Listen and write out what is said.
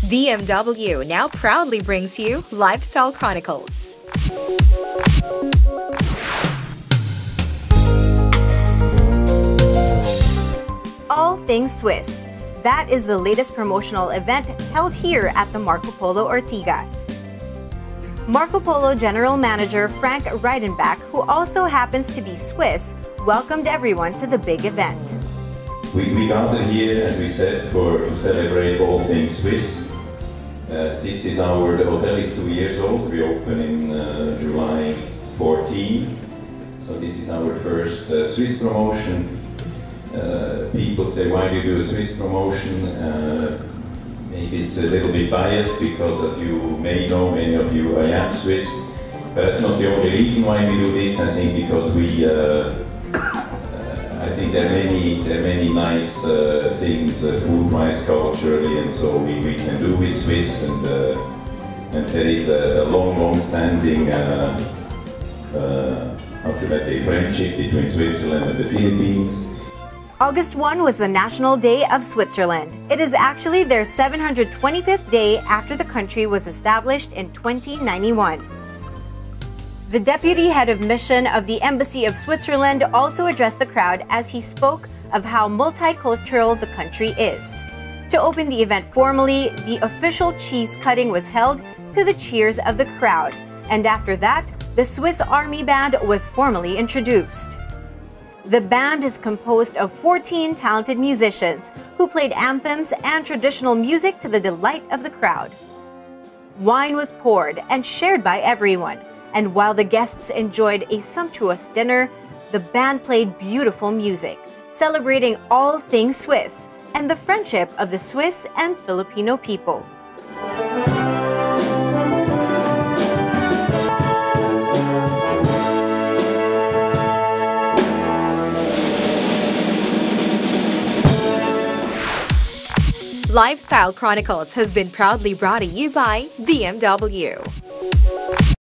BMW now proudly brings you Lifestyle Chronicles. All Things Swiss. That is the latest promotional event held here at the Marco Polo Ortigas. Marco Polo General Manager Frank Reidenbach, who also happens to be Swiss, welcomed everyone to the big event. We gathered here, as we said, to celebrate All Things Swiss. The hotel is 2 years old. We opened in July 14. So this is our first Swiss promotion. People say, why do you do a Swiss promotion? Maybe it's a little bit biased because, as you may know, many of you, I am Swiss. But that's not the only reason why we do this. I think because I think there are many nice things, food-wise, culturally, and so we can do with Swiss, and there is a long-standing, how should I say, friendship between Switzerland and the Philippines. August 1 was the National Day of Switzerland. It is actually their 725th day after the country was established in 2091. The deputy head of mission of the Embassy of Switzerland also addressed the crowd as he spoke of how multicultural the country is. To open the event formally, the official cheese cutting was held to the cheers of the crowd, and after that, the Swiss Army Band was formally introduced. The band is composed of 14 talented musicians who played anthems and traditional music to the delight of the crowd. Wine was poured and shared by everyone, and while the guests enjoyed a sumptuous dinner, the band played beautiful music, celebrating all things Swiss and the friendship of the Swiss and Filipino people. Lifestyle Chronicles has been proudly brought to you by BMW.